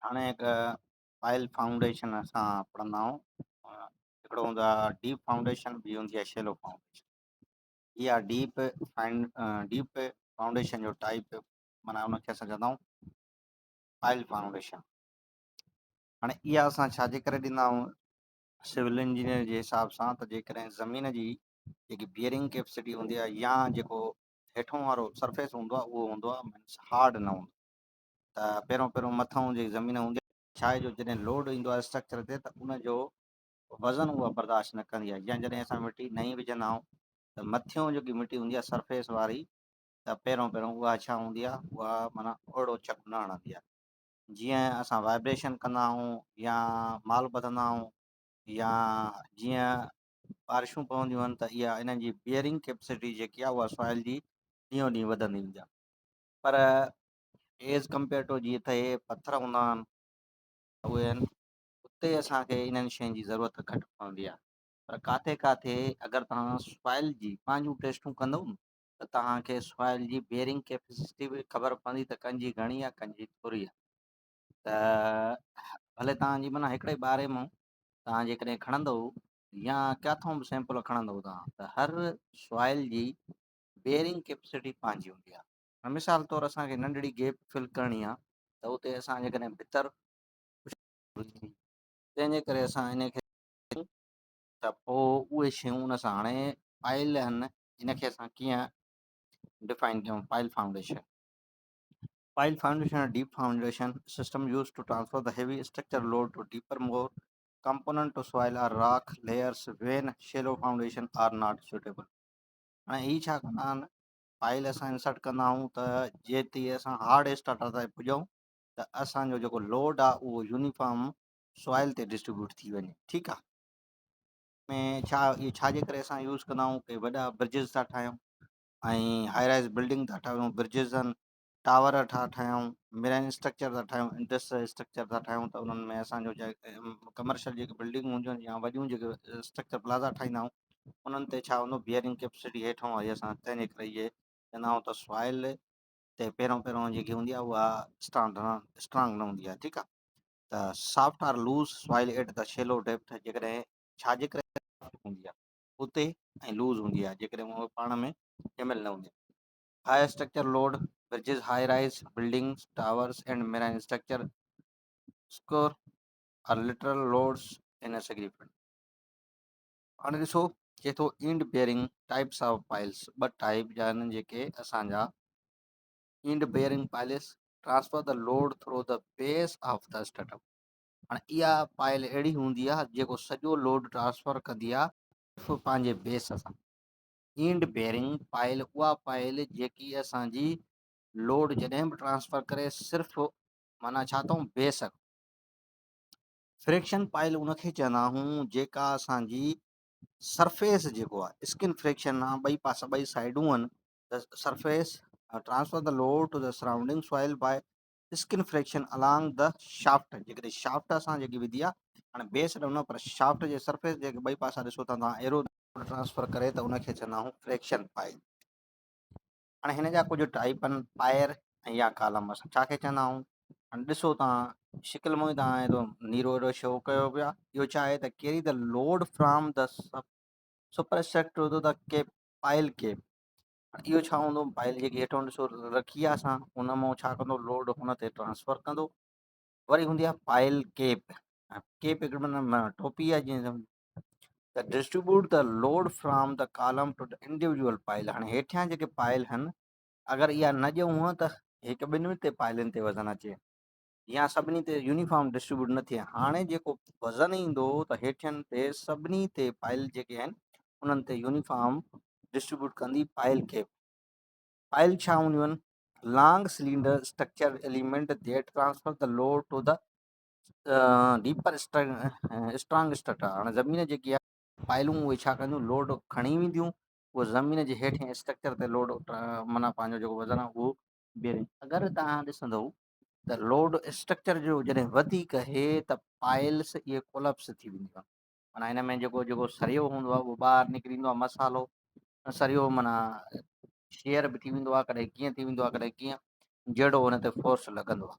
हाणे हिकु पायल फाउंडेशन असां पढ़ंदा आहियूं। हिकिड़ो हूंदो आहे डीप फाउंडेशन, ॿी हूंदी आहे शेलो फाउंडेशन। इहा डीप फाउंडेशन जो टाइप माना उनखे असां चवंदा आहियूं पायल फाउंडेशन। हाणे इहा असां छाजे करे ॾींदा आहियूं सिविल इंजीनियर जे हिसाब सां, त जेकॾहिं ज़मीन जी जेकी बियरिंग कैपेसिटी हूंदी आहे या जेको हेठों वारो सरफेस हूंदो आहे उहो हूंदो आहे मीन्स हार्ड न हूंदो। त पहिरों पहिरों मथां जेकी ज़मीन हूंदी आहे छा आहे जो जॾहिं लोड ईंदो आहे स्ट्रक्चर ते त उनजो वज़न उहा बर्दाश्त न कंदी आहे। या जॾहिं असां मिटी नई विझंदा आहियूं त मथियों जेकी मिटी हूंदी आहे सरफेस वारी, त पहिरों पहिरों उहा छा हूंदी आहे, उहा माना ओड़ो चक न हणंदी आहे। जीअं असां वाइब्रेशन कंदा आहियूं या माल ॿधंदा आहियूं या जीअं बारिशूं पवंदियूं आहिनि, त इहा इन्हनि जी बियरिंग कैपेसिटी जेकी आहे उहा सॉइल जी ॾींहों ॾींहुं वधंदी वेंदी आहे। पर एज़ कंपेयर टू जीअं त इहे पथर हूंदा आहिनि उहे आहिनि, उते असांखे इन्हनि शयुनि जी ज़रूरत घटि पवंदी आहे। पर काथे काथे अगरि तव्हां सॉइल जी पंहिंजूं टेस्टूं कंदव न, त तव्हांखे सॉइल जी बियरिंग कैपेसिटी बि ख़बर पवंदी त कंहिंजी घणी आहे कंहिंजी थोरी आहे। त भले तव्हांजी माना हिकिड़े ॿारे मां तव्हां जेकॾहिं खणंदव या किथां बि सैंपल खणंदव तव्हां, त हर सॉइल जी बियरिंग कैपेसिटी पंहिंजी हूंदी आहे। मिसाल तौरु असांखे नंढड़ी गैप फिल करणी आहे, त उते असां जेकॾहिं भितर तंहिंजे करे असां इन खे त पोइ उहे शयूं उन सां हाणे पायल आहिनि। इनखे असां कीअं डिफाइन कयूं? Pile foundation and deep foundation system used to transfer the heavy structure load to deeper, more component to soil or rock layers when shallow foundation are not suitable. हाणे ही छा कंदा आहिनि, पाइल असां इंसर्ट कंदा आहियूं त जेतिरी असां हार्ड स्टार्टर ताईं पुॼूं त असांजो जेको लोड आहे उहो यूनिफॉर्म सॉइल ते डिस्ट्रीब्यूट थी वञे। ठीकु आहे। में छा इहे छाजे करे असां यूज़ कंदा आहियूं कि वॾा ब्रिजिस था ठाहियूं ऐं हाई राइज़ बिल्डिंग था ठाहियूं, ब्रिजिस आहिनि, टावर था ठाहियूं, मेराइन स्ट्रक्चर था ठाहियूं, इंडस्ट्रियल स्ट्रक्चर था ठाहियूं, त उन्हनि में असांजो कमर्शियल जेके बिल्डिंग हूंदियूं आहिनि या वॾियूं जेके स्ट्रक्चर प्लाज़ा ठाहींदा आहियूं, उन्हनि ते छा हूंदो, बियरिंग कैपेसिटी हेठों वरी असां तंहिंजे करे इहे चवंदा आहियूं त सॉइल ते पहिरों पहिरों जेकी हूंदी आहे उहा स्ट्रांग न हूंदी आहे। ठीकु आहे। त soft or loose soil at the shallow depth, जेकॾहिं छाजे करे हूंदी आहे उते ऐं लूज़ हूंदी आहे जेकॾहिं उहो पाण में जमियल न हूंदी आहे। High structure load, bridges, high-rise buildings, towers, and marine structure score are literal loads in a significant. हाणे ॾिसो चए थो end bearing types of piles, ॿ टाइप जा आहिनि जेके असांजा end bearing piles transfer the load through the base of the स्टटअप। हाणे इहा पाइल अहिड़ी हूंदी आहे जेको सॼो लोड ट्रांसफर कंदी आहे सिर्फ़ु पंहिंजे बेस सां। इंड बेयरिंग पाइल उहा पाइल जेकी असांजी लोड जॾहिं बि ट्रांसफर करे सिर्फ़ु माना छा अथऊं बेस। फ्रिक्शन पाइल उनखे चवंदा आहियूं जेका असांजी सरफेस जेको आहे स्किन फ्रिक्शन आहे, ॿई पासा ॿई साइडूं आहिनि, त surface transfer the load to the surrounding soil by skin friction along the shaft. जेकॾहिं शाफ्ट असां जेकी विधी आहे, हाणे बेस न पर शाफ्ट जे सरफेस जेके ॿई पासा ॾिसो था तव्हां एरो ट्रांसफर करे, त उनखे चवंदा आहियूं फ्रिक्शन पाइल। हाणे हिन जा कुझु टाइप आहिनि पायर ऐं या कालम। असां छा खे चवंदा आहियूं? हाणे ॾिसो तव्हां शिकिल में तव्हां एॾो नीरो एॾो शो कयो पिया, इहो छा आहे त carry the load from the superstructure to the cap pile cap. इहो छा हूंदो, पाइल जेकी हेठों ॾिसो रखी आहे असां, उन मां छा कंदो, लोड हुन ते ट्रांसफर कंदो। वरी हूंदी आहे पाइल केप। केप हिकिड़ी माना टोपी आहे जीअं त distribute the load from the column to the individual pile. हाणे हेठियां जेके पाइल आहिनि, अगरि इहा न ॾियूं हूअं त हिकु ॿिन्हिनि ते पाइलनि ते वज़न अचे या सभिनी ते यूनिफॉर्म डिस्ट्रीब्यूट न थिए। हाणे जेको वज़न ईंदो त हेठियनि ते सभिनी ते पाइल जेके आहिनि उन्हनि ते यूनिफॉर्म डिस्ट्रीब्यूट कंदी पाइल केप। पाइल छा हूंदियूं आहिनि? Long cylinder structure element that transfer the load to the deeper strong structure. हाणे ज़मीन जेकी आहे पाइलूं उहे छा कंदियूं, लोड खणी वेंदियूं, उहो ज़मीन जे हेठि स्ट्रक्चर ते लोड माना पंहिंजो जेको वज़न आहे उहो बेरिंग। अगरि तव्हां ॾिसंदव त लोड स्ट्रक्चर जो जॾहिं वधीक हे त पाइल्स इहे कोलप्स थी वेंदियूं आहिनि। माना हिन में जेको जेको सरियो हूंदो आहे उहो ॿाहिरि निकिरी ईंदो आहे, मसालो सरियो माना शेयर बि थी वेंदो आहे, कॾहिं कीअं थी वेंदो आहे, कॾहिं कीअं, जहिड़ो हुन ते फोर्स लॻंदो आहे।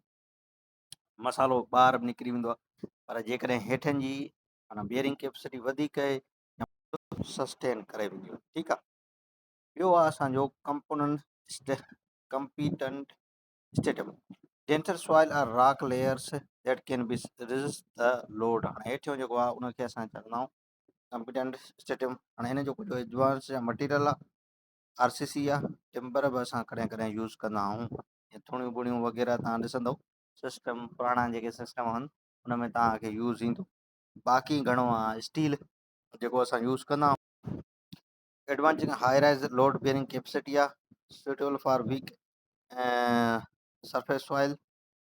मसालो ॿाहिरि बि निकिरी वेंदो आहे। पर जेकॾहिं हेठिनि जी माना बियरिंग कैपेसिटी वधीक आहे या सस्टेन करे वेंदियूं। ठीकु आहे। ॿियो आहे असांजो competent stratum. Denser soil or rock layers that can be resist the load. हाणे हेठियों जेको आहे उनखे असां चवंदा आहियूं कंपीटेंट स्टेटम। हाणे हिन जो कुझु एडवांस या मटीरियल आहे, आरसीसी आहे, टिम्बर बि असां कॾहिं कॾहिं यूज़ कंदा आहियूं। थोरियूं घणियूं वग़ैरह तव्हां ॾिसंदव सिस्टम, पुराणा जेके सिस्टम आहिनि उन में तव्हांखे यूज़ ईंदो। बाक़ी घणो आहे स्टील जेको असां यूज़ कंदा आहियूं। Advance high rise load bearing capacity आहे, suitable for weak surface soil,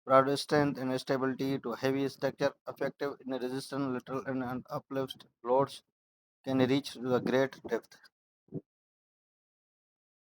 broad strength and stability to heavy structure, effective in resistant lateral and uplift loads, can reach to a great depth।